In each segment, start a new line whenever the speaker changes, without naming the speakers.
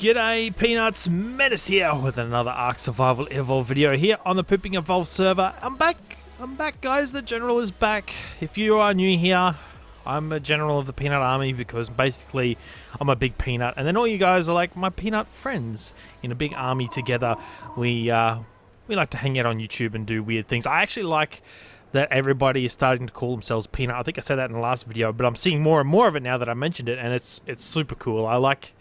G'day Peanuts, Mennace here with another ARK Survival Evolve video here on the Pooping Evolve server. I'm back guys, the General is back. If you are new here, I'm a General of the Peanut Army because basically I'm a big peanut and then all you guys are like my peanut friends in a big army together. We like to hang out on YouTube and do weird things. I actually like that everybody is starting to call themselves Peanut. I think I said that in the last video, but I'm seeing more and more of it now that I mentioned it, and it's super cool. I like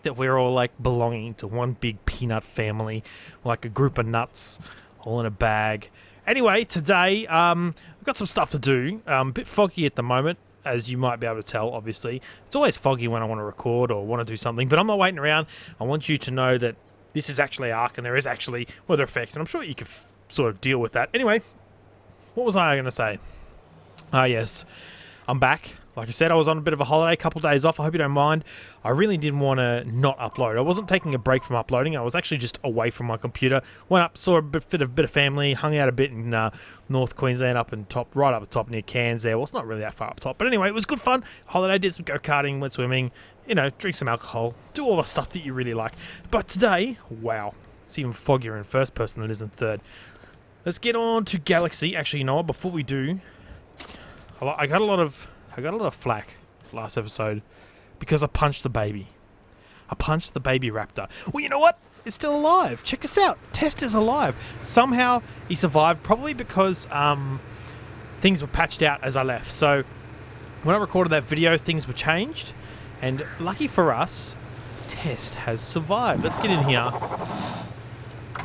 that we're all like belonging to one big peanut family, like a group of nuts all in a bag. Anyway, today we've got some stuff to do. A bit foggy at the moment, as you might be able to tell, obviously. It's always foggy when I want to record or want to do something, but I'm not waiting around. I want you to know that this is actually ARK and there is actually weather effects, and I'm sure you can sort of deal with that. Anyway, what was I going to say? Yes, I'm back. Like I said, I was on a bit of a holiday, a couple of days off. I hope you don't mind. I really didn't want to not upload. I wasn't taking a break from uploading. I was actually just away from my computer. Went up, saw a bit of family, hung out a bit in North Queensland, right up the top near Cairns there. Well, it's not really that far up top. But anyway, it was good fun. Holiday, did some go-karting, went swimming, you know, drink some alcohol, do all the stuff that you really like. But today, wow, it's even foggier in first person than it is in third. Let's get on to Galaxy. Actually, you know what? Before we do, I got a lot of flack last episode because I punched the baby. I punched the baby raptor. Well, you know what? It's still alive. Check this out. Test is alive. Somehow he survived, probably because things were patched out as I left. So when I recorded that video, things were changed, and lucky for us, Test has survived. Let's get in here.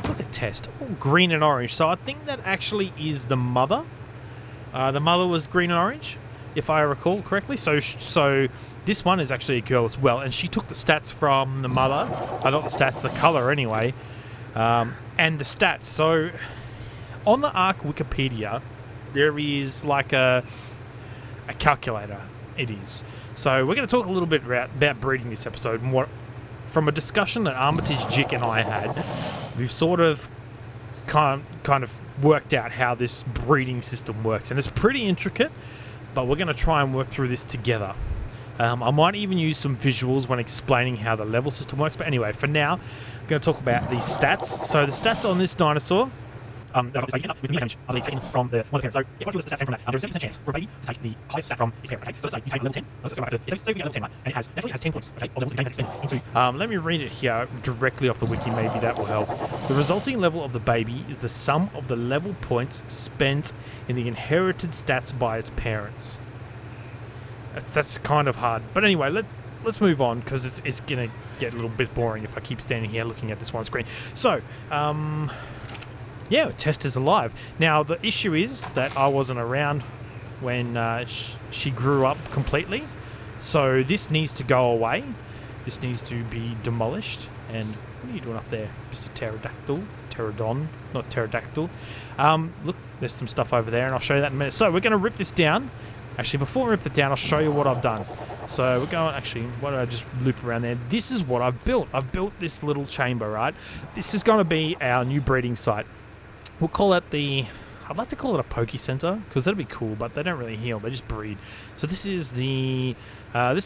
Look at Test, all green and orange. So I think that actually is the mother. The mother was green and orange, if I recall correctly. So this one is actually a girl as well, and she took the stats from the mother. Not the stats, the color anyway, and the stats. So on the ARK Wikipedia, there is like a calculator. It is. So we're going to talk a little bit about breeding this episode, and what, from a discussion that Armitage, Jick, and I had, we've sort of kind of worked out how this breeding system works, and it's pretty intricate. But we're going to try and work through this together. I might even use some visuals when explaining how the level system works. But anyway, for now, I'm going to talk about the stats. So the stats on this dinosaur, with new damage, are taken from the one of the parents. So if I feel the stats came from that, there's a 70% chance for a baby to take the highest stat from its parent. Okay, so let's say you take level 10. Let's go back to so we get level 10, right? And it naturally has 10 points. Okay, or levels of the game that's spent into. Let me read it here directly off the wiki. Maybe that will help. The resulting level of the baby is the sum of the level points spent in the inherited stats by its parents. That's kind of hard. But anyway, let's move on, because it's going to get a little bit boring if I keep standing here looking at this one screen. So, yeah, Test is alive. Now, the issue is that I wasn't around when she grew up completely. So this needs to go away. This needs to be demolished. And what are you doing up there, Mr. Pterodactyl? Pterodon, not pterodactyl. Look, there's some stuff over there, and I'll show you that in a minute. So we're going to rip this down. Actually, before we rip it down, I'll show you what I've done. So we're going, actually, why don't I just loop around there? This is what I've built. I've built this little chamber, right? This is going to be our new breeding site. We'll call it I'd like to call it a Poke Center, because that'd be cool, but they don't really heal, they just breed. So this is this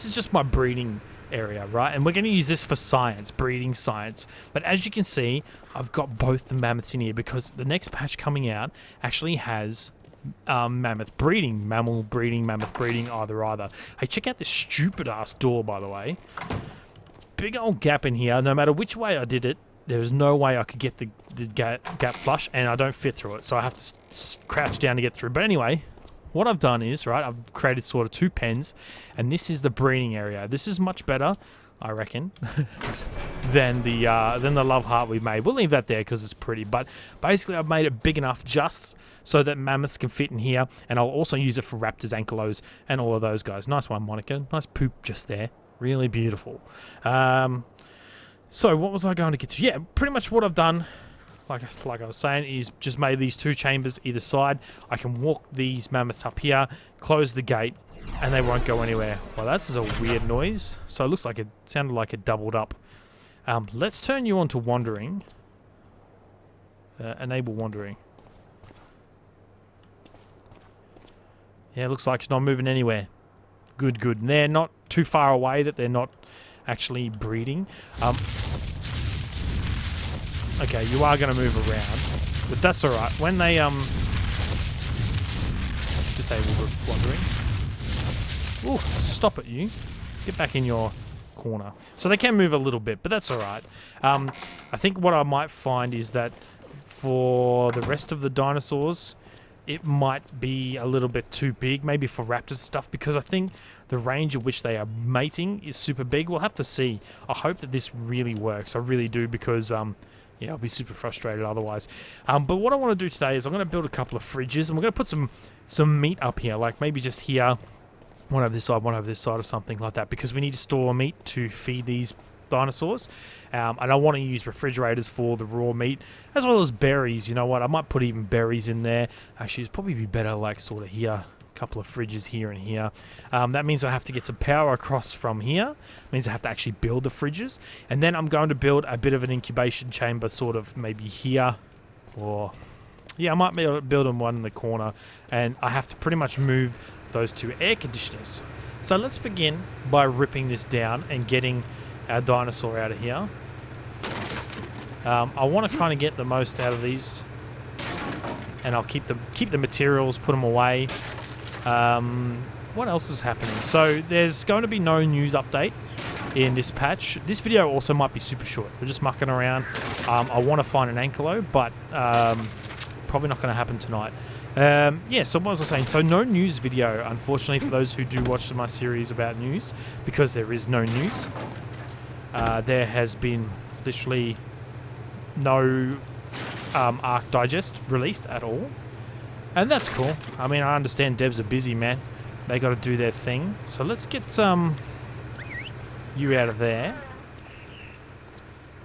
is just my breeding area, right? And we're going to use this for science, breeding science. But as you can see, I've got both the mammoths in here, because the next patch coming out actually has mammoth breeding, mammal breeding, mammoth breeding, either. Hey, check out this stupid ass door, by the way. Big old gap in here. No matter which way I did it, there's no way I could get the gap flush, and I don't fit through it, so I have to crouch down to get through. But anyway, what I've done is, right, I've created sort of two pens, and this is the breeding area. This is much better, I reckon, than the love heart we made. We'll leave that there because it's pretty, but basically I've made it big enough just so that mammoths can fit in here, and I'll also use it for raptors, ankylos, and all of those guys. Nice one, Monica. Nice poop just there. Really beautiful. So what was I going to get to? Yeah, pretty much what I've done, like I was saying, is just made these two chambers either side. I can walk these mammoths up here, close the gate, and they won't go anywhere. Well, that's a weird noise. So it looks like it sounded like it doubled up. Let's turn you on to wandering. Enable wandering. Yeah, looks like it's not moving anywhere. Good, good. And they're not too far away that they're not actually breeding. Okay, you are going to move around, but that's all right. When they disable wandering. Ooh, stop it, you. Get back in your corner. So they can move a little bit, but that's all right. I think what I might find is that for the rest of the dinosaurs, it might be a little bit too big, maybe for raptors and stuff, because I think the range at which they are mating is super big. We'll have to see. I hope that this really works. I really do, because yeah, I'll be super frustrated otherwise. But what I want to do today is I'm going to build a couple of fridges, and we're going to put some meat up here, like maybe just here, one over this side, one over this side, or something like that, because we need to store meat to feed these dinosaurs. And I want to use refrigerators for the raw meat, as well as berries. You know what? I might put even berries in there. Actually, it'd probably be better like sort of here. Couple of fridges here and here. That means I have to get some power across from here. Means I have to actually build the fridges, and then I'm going to build a bit of an incubation chamber, sort of maybe here, or yeah, I might be able to build one in the corner, and I have to pretty much move those two air conditioners. So let's begin by ripping this down and getting our dinosaur out of here. I want to kind of get the most out of these, and I'll keep the materials, put them away. What else is happening? So there's going to be no news update in this patch. This video also might be super short. We're just mucking around. I want to find an ankylo, but probably not going to happen tonight. Yeah, so what was I saying? So no news video, unfortunately, for those who do watch my series about news, because there is no news. There has been literally no ARK Digest released at all. And that's cool. I mean, I understand devs are busy, man. They got to do their thing. So let's get you out of there.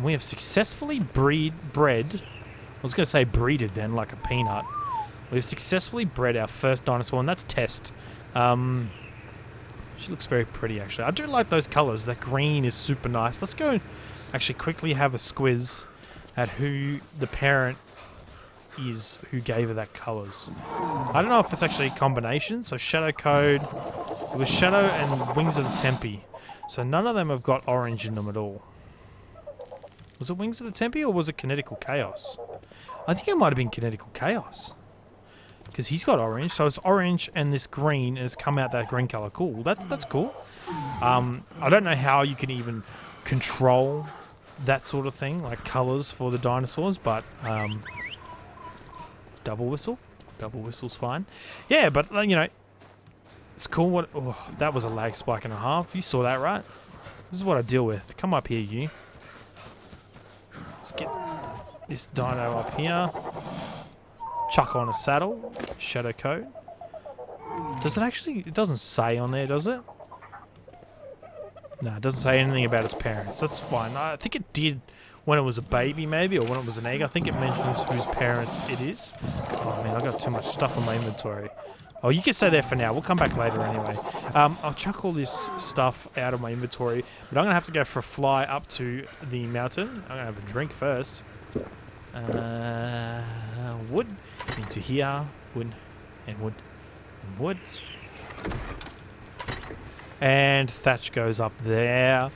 We have successfully bred. I was going to say breeded then, like a peanut. We've successfully bred our first dinosaur, and that's Test. She looks very pretty, actually. I do like those colors. That green is super nice. Let's go actually quickly have a squiz at who the parent is who gave her that colors. I don't know if it's actually a combination. So Shadow Code, it was Shadow and Wings of the Tempe. So none of them have got orange in them at all. Was it Wings of the Tempe or was it Kinetical Chaos? I think it might have been Kinetical Chaos, because he's got orange. So it's orange and this green, and it's come out that green color. Cool. That's cool. I don't know how you can even control that sort of thing, like colors for the dinosaurs, but double whistle. Double whistle's fine. Yeah, but you know, it's cool. What? Oh, that was a lag spike and a half. You saw that, right? This is what I deal with. Come up here, you. Let's get this dino up here. Chuck on a saddle. Shadow Code. Does it actually? It doesn't say on there, does it? No, it doesn't say anything about its parents. That's fine. I think it did when it was a baby, maybe, or when it was an egg. I think it mentions whose parents it is. Oh, man, I got too much stuff in my inventory. Oh, you can stay there for now. We'll come back later anyway. I'll chuck all this stuff out of my inventory, but I'm going to have to go for a fly up to the mountain. I'm going to have a drink first. Wood into here. Wood and wood and wood. And thatch goes up there.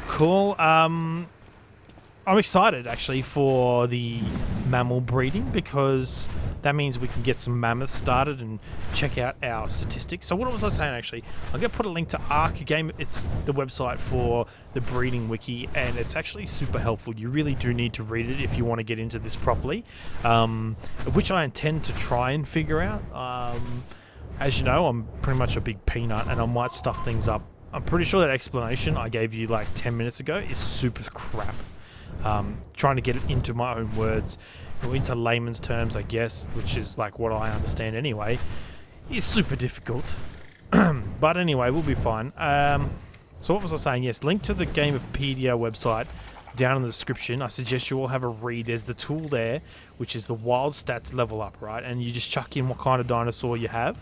Cool. I'm excited, actually, for the mammal breeding, because that means we can get some mammoths started and check out our statistics. So what was I saying, actually? I'm going to put a link to ARK game. It's the website for the breeding wiki, and it's actually super helpful. You really do need to read it if you want to get into this properly, which I intend to try and figure out. As you know, I'm pretty much a big peanut, and I might stuff things up. I'm pretty sure that explanation I gave you like 10 minutes ago is super crap. Trying to get it into my own words, or into layman's terms, I guess, which is like what I understand anyway, is super difficult. But anyway, we'll be fine. So what was I saying? Yes, link to the Gamepedia website down in the description. I suggest you all have a read. There's the tool there, which is the wild stats level up, right? And you just chuck in what kind of dinosaur you have.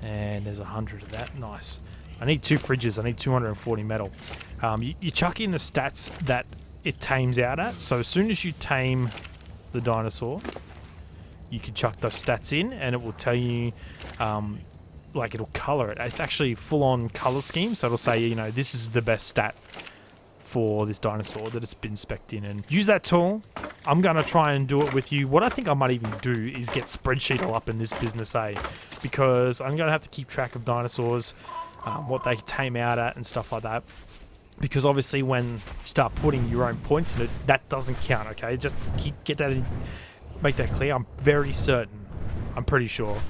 And there's 100 of that. Nice. I need 2 fridges. I need 240 metal. You chuck in the stats that it tames out at. So as soon as you tame the dinosaur, you can chuck those stats in, and it will tell you like it'll color it. It's actually full-on color scheme, so it'll say, you know, this is the best stat for this dinosaur that it's been spec'd in. And use that tool. I'm gonna try and do it with you. What I think I might even do is get spreadsheet all up in this business, because I'm gonna have to keep track of dinosaurs, what they tame out at and stuff like that. Because obviously when you start putting your own points in it, that doesn't count, okay? Just get that in, make that clear. I'm very certain. I'm pretty sure.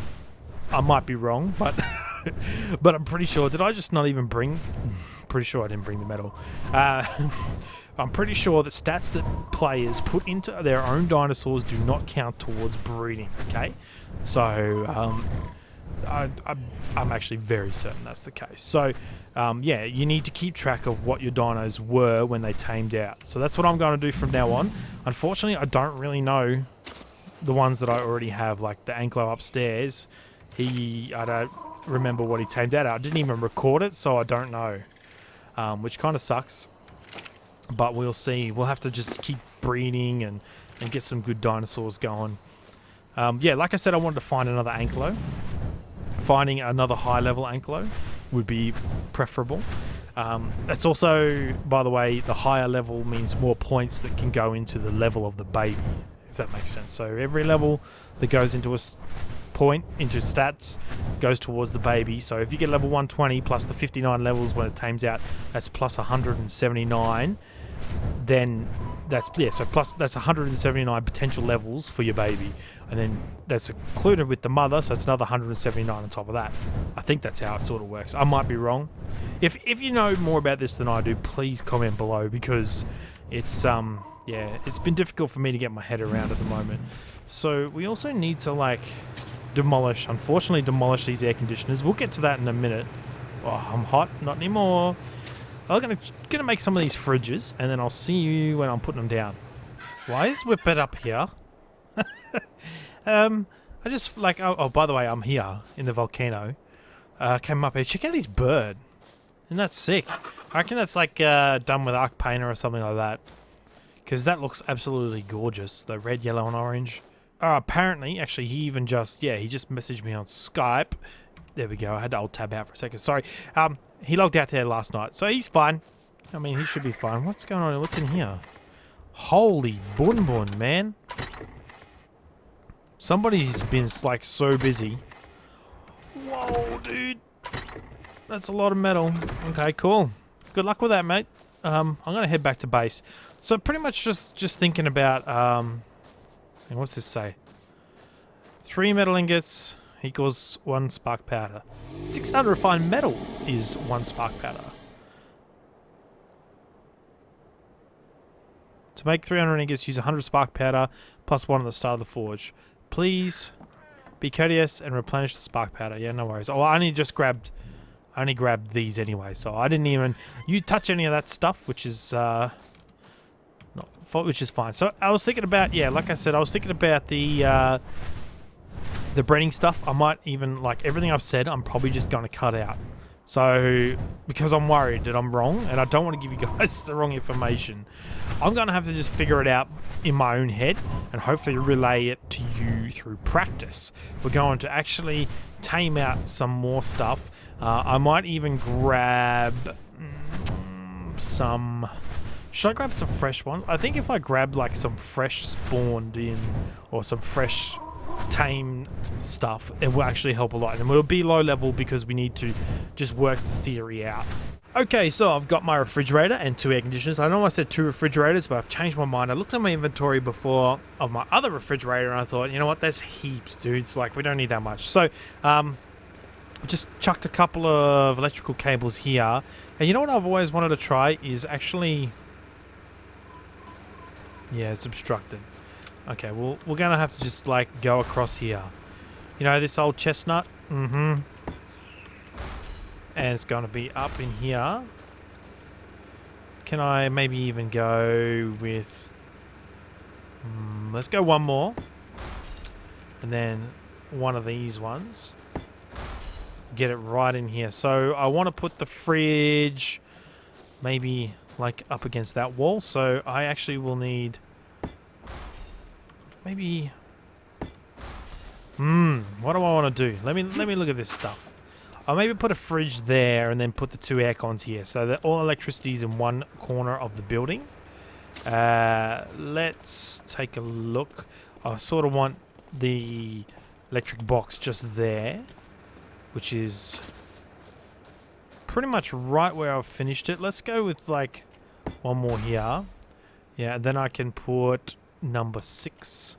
I might be wrong, but but I'm pretty sure. Did I just not even bring... Pretty sure I didn't bring the medal. I'm pretty sure that stats that players put into their own dinosaurs do not count towards breeding, okay? So, I'm actually very certain that's the case. So, yeah, you need to keep track of what your dinos were when they tamed out. So that's what I'm going to do from now on. Unfortunately, I don't really know the ones that I already have, like the Anklo upstairs. I don't remember what he tamed out. I didn't even record it, so I don't know. Which kind of sucks. But we'll see. We'll have to just keep breeding and get some good dinosaurs going. Yeah, like I said, I wanted to find another Anklo. Finding another high-level Anklo would be preferable. That's also, by the way, the higher level means more points that can go into the level of the baby, if that makes sense. So every level that goes into a point, into stats, goes towards the baby. So if you get level 120 plus the 59 levels when it tames out, that's plus 179. Then that's, yeah, so plus that's 179 potential levels for your baby, and then that's included with the mother, so it's another 179 on top of that. I think that's how it sort of works. I might be wrong. If you know more about this than I do, please comment below, because it's yeah, it's been difficult for me to get my head around at the moment. So we also need to unfortunately demolish these air conditioners. We'll get to that in a minute. Oh, I'm hot. Not anymore. I'm gonna make some of these fridges, and then I'll see you when I'm putting them down. Why is Whippet up here? I just like, oh, by the way, I'm here in the volcano. Came up here. Check out this bird. Isn't that sick? I reckon that's like done with ARK Painter or something like that. Because that looks absolutely gorgeous. The red, yellow, and orange. Apparently, actually, he just messaged me on Skype. There we go. I had to alt tab out for a second. Sorry. He logged out there last night, so he's fine. I mean, he should be fine. What's going on? What's in here? Holy bun bun, man. Somebody's been, like, so busy. Whoa, dude. That's a lot of metal. Okay, cool. Good luck with that, mate. I'm going to head back to base. So pretty much just thinking about... what's this say? 3 metal ingots equals 1 spark powder. 600 refined metal is 1 spark powder. To make 300 ingots, use 100 spark powder plus 1 at the start of the forge. Please be courteous and replenish the spark powder. Yeah, no worries. Oh, I only grabbed these anyway, so I didn't even touch any of that stuff, which is which is fine. So I was thinking about, yeah, like I said, I was thinking about the breeding stuff. I might even, like everything I've said, I'm probably just going to cut out. So, because I'm worried that I'm wrong, and I don't want to give you guys the wrong information, I'm going to have to just figure it out in my own head, and hopefully relay it to you through practice. We're going to actually tame out some more stuff. I might even grab some... Should I grab some fresh ones? I think if I grab like some fresh spawned in, or some fresh tame stuff, it will actually help a lot. And we'll be low level because we need to just work the theory out. Okay, so I've got my refrigerator and 2 air conditioners. I know I said 2 refrigerators, but I've changed my mind. I looked at my inventory before of my other refrigerator, and I thought, you know what, there's heaps, dude. It's like, we don't need that much. So, just chucked a couple of electrical cables here. And you know what I've always wanted to try is actually... Yeah, it's obstructed. Okay, well, we're going to have to just, like, go across here. You know, this old chestnut? Mm-hmm. And it's going to be up in here. Can I maybe even go with... let's go one more. And then one of these ones. Get it right in here. So I want to put the fridge maybe like up against that wall. So I actually will need maybe... what do I want to do? Let me look at this stuff. I'll maybe put a fridge there and then put the 2 air cons here so that all electricity is in one corner of the building. Let's take a look. I sort of want the electric box just there, which is pretty much right where I've finished it. Let's go with like one more here. Yeah, and then I can put number 6.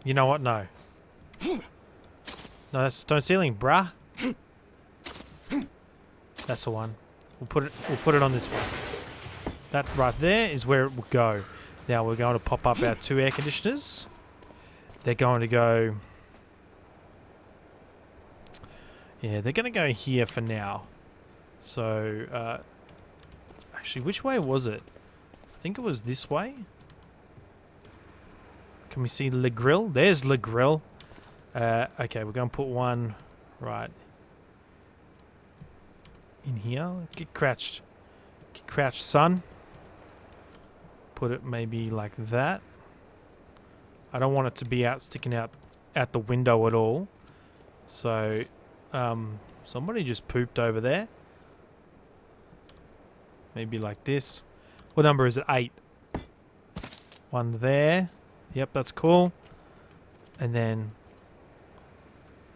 You know what? No. No, that's stone ceiling, bruh. That's the one. We'll put it on this one. That right there is where it will go. Now we're going to pop up our 2 air conditioners. They're going to go... Yeah, they're going to go here for now. So, actually, which way was it? I think it was this way. Can we see the grill? There's the grill. Okay, we're going to put one right in here. Get crouched. Get crouched, son. Put it maybe like that. I don't want it to be sticking out the window at all. So, somebody just pooped over there. Maybe like this. What number is it? 8. One there. Yep, that's cool. And then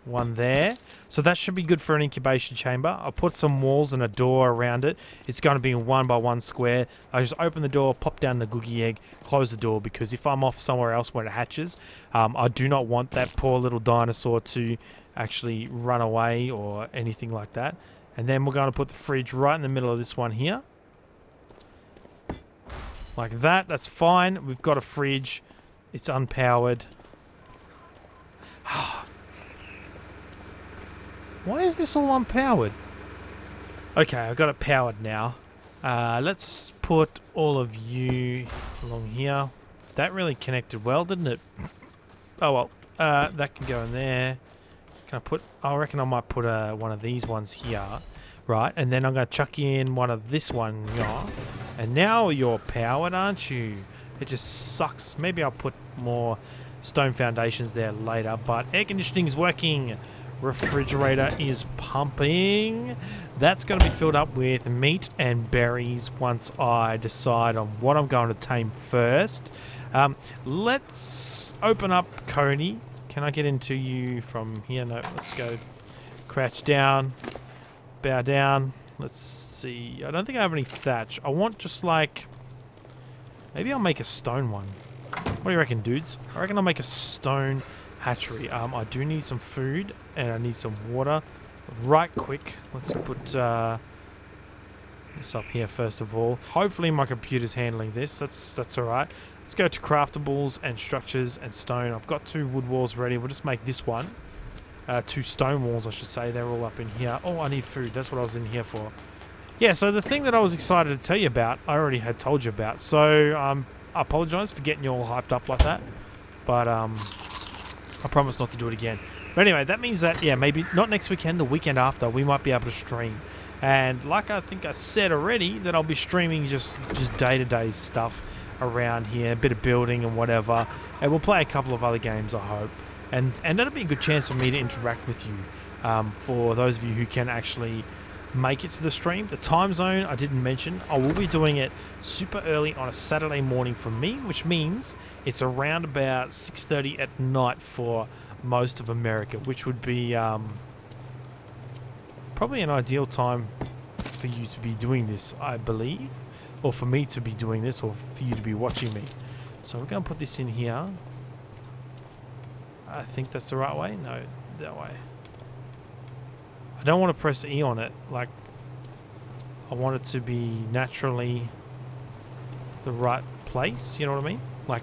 one there. So that should be good for an incubation chamber. I'll put some walls and a door around it. It's going to be a 1x1 square. I just open the door, pop down the googie egg, close the door, because if I'm off somewhere else when it hatches, I do not want that poor little dinosaur to actually run away or anything like that. And then we're going to put the fridge right in the middle of this one here. Like that. That's fine. We've got a fridge. It's unpowered. Why is this all unpowered? Okay, I've got it powered now. Let's put all of you along here. That really connected well, didn't it? Oh well. That can go in there. Can I put... I reckon I might put one of these ones here. Right, and then I'm going to chuck in one of this one here. And now you're powered, aren't you? It just sucks. Maybe I'll put more stone foundations there later. But air conditioning is working. Refrigerator is pumping. That's going to be filled up with meat and berries once I decide on what I'm going to tame first. Let's open up Coney. Can I get into you from here? No, let's go. Crouch down. Bow down. Let's see. I don't think I have any thatch. I want just like... Maybe I'll make a stone one. What do you reckon, dudes? I reckon I'll make a stone hatchery. I do need some food and I need some water. Right quick. Let's put this up here first of all. Hopefully my computer's handling this. That's alright. Let's go to craftables and structures and stone. I've got 2 wood walls ready. We'll just make this one. 2 stone walls, I should say. They're all up in here. Oh, I need food. That's what I was in here for. Yeah, so the thing that I was excited to tell you about, I already had told you about. So, I apologise for getting you all hyped up like that. But, I promise not to do it again. But anyway, that means that, yeah, maybe not next weekend, the weekend after, we might be able to stream. And like I think I said already, that I'll be streaming just day-to-day stuff around here. A bit of building and whatever. And we'll play a couple of other games, I hope. And that'll be a good chance for me to interact with you. For those of you who can actually make it to the stream. The time zone I didn't mention. I will be doing it super early on a Saturday morning for me, which means it's around about 6:30 at night for most of America, which would be probably an ideal time for you to be doing this, I believe. Or for me to be doing this, or for you to be watching me. So we're going to put this in here. I think that's the right way. No, that way. I don't want to press E on it. Like, I want it to be naturally the right place. You know what I mean? Like,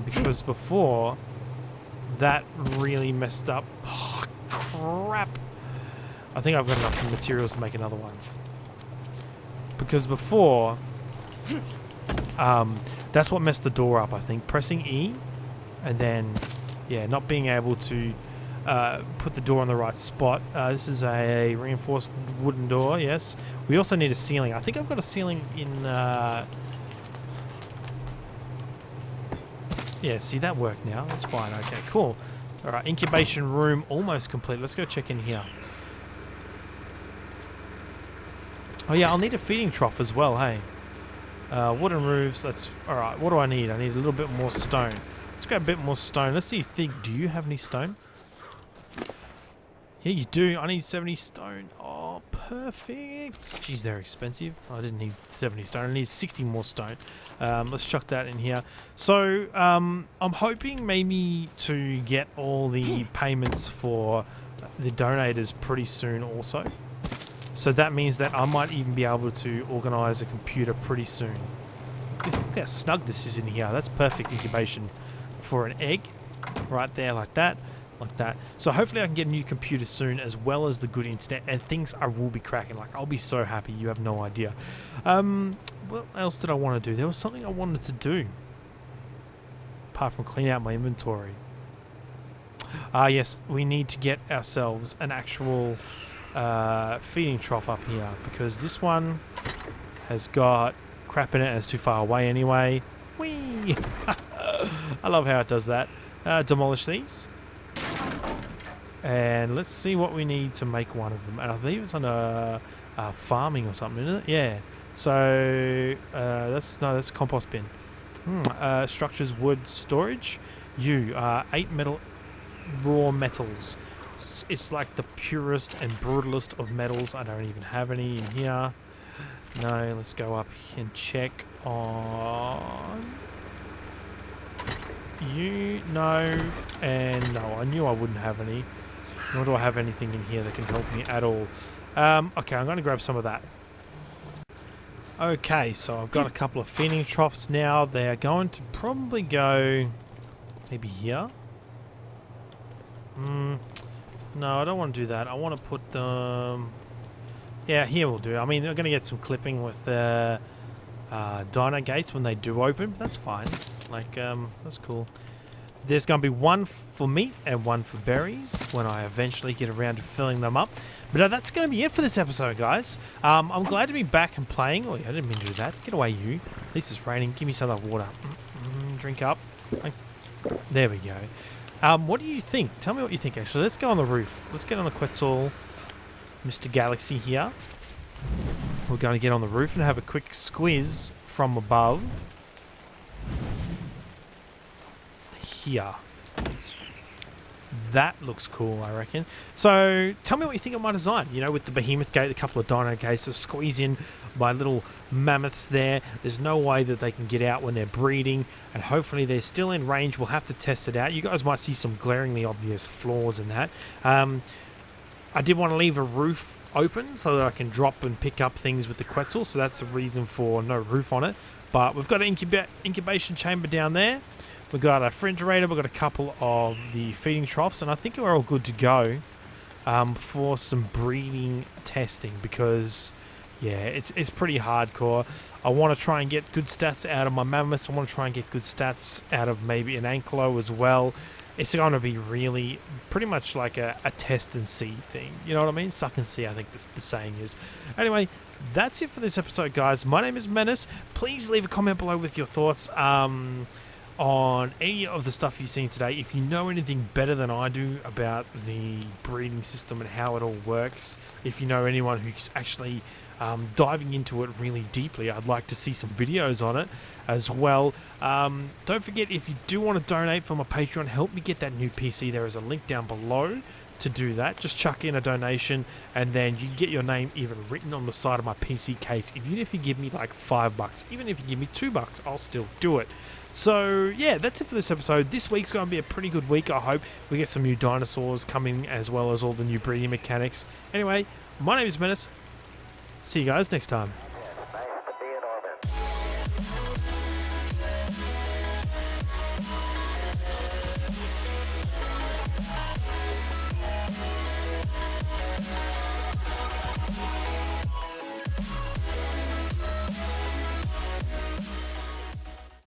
because before that really messed up. Oh, crap. I think I've got enough materials to make another one. Because before, that's what messed the door up, I think. Pressing E and then, yeah, not being able to put the door in the right spot. This is a reinforced wooden door, yes. We also need a ceiling. I think I've got a ceiling in... yeah, see, that worked now. That's fine. Okay, cool. Alright, incubation room almost complete. Let's go check in here. Oh yeah, I'll need a feeding trough as well, hey. Wooden roofs, that's... Alright, what do I need? I need a little bit more stone. Let's grab a bit more stone. Let's see, do you have any stone? Yeah, you do. I need 70 stone. Oh, perfect. Jeez, they're expensive. I didn't need 70 stone. I need 60 more stone. Let's chuck that in here. So, I'm hoping maybe to get all the payments for the donators pretty soon also. So that means that I might even be able to organise a computer pretty soon. Look how snug this is in here. That's perfect incubation for an egg. Right there, like that. Like that. So hopefully I can get a new computer soon, as well as the good internet, and things will be cracking. Like, I'll be so happy, you have no idea. What else did I want to do? There was something I wanted to do apart from clean out my inventory. Yes, we need to get ourselves an actual feeding trough up here, because this one has got crap in it and it's too far away anyway. Whee! I love how it does that. Demolish these. And let's see what we need to make one of them. And I believe it's on a farming or something, isn't it? Yeah. So that's a compost bin. Structures, wood, storage. 8 metal, raw metals. It's like the purest and brutalist of metals. I don't even have any in here. No, let's go up and check on you. No, and no. I knew I wouldn't have any. Nor do I have anything in here that can help me at all. Okay, I'm going to grab some of that. Okay, so I've got a couple of feeding troughs now. They are going to probably go maybe here. No, I don't want to do that. I want to put them... Yeah, here will do. I mean, they're going to get some clipping with the dino gates when they do open. But that's fine. Like, that's cool. There's going to be one for meat and one for berries when I eventually get around to filling them up. But that's going to be it for this episode, guys. I'm glad to be back and playing. Oh, yeah, I didn't mean to do that. Get away, you. At least it's raining. Give me some of that water. Drink up. There we go. What do you think? Tell me what you think, actually. Let's go on the roof. Let's get on the Quetzal, Mr. Galaxy here. We're going to get on the roof and have a quick squiz from above. Here. That looks cool, I reckon. So, tell me what you think of my design. You know, with the behemoth gate, a couple of dino gates, to squeeze in my little mammoths there. There's no way that they can get out when they're breeding, and hopefully they're still in range. We'll have to test it out. You guys might see some glaringly obvious flaws in that. I did want to leave a roof open so that I can drop and pick up things with the Quetzal, so that's the reason for no roof on it. But we've got an incubation chamber down there. We've got a refrigerator, we've got a couple of the feeding troughs, and I think we're all good to go for some breeding testing, because, yeah, it's pretty hardcore. I want to try and get good stats out of my mammoths. I want to try and get good stats out of maybe an anklo as well. It's going to be really pretty much like a test and see thing. You know what I mean? Suck and see, I think the saying is. Anyway, that's it for this episode, guys. My name is Mennace. Please leave a comment below with your thoughts on any of the stuff you've seen today. If you know anything better than I do about the breeding system and how it all works, if you know anyone who's actually diving into it really deeply, I'd like to see some videos on it as well. Don't forget, if you do want to donate for my Patreon, help me get that new PC. There is a link down below to do that. Just chuck in a donation, and then you get your name even written on the side of my PC case. Even if you give me like $5, even if you give me $2, I'll still do it. So, yeah, that's it for this episode. This week's going to be a pretty good week, I hope. We get some new dinosaurs coming, as well as all the new breeding mechanics. Anyway, my name is Mennace. See you guys next time.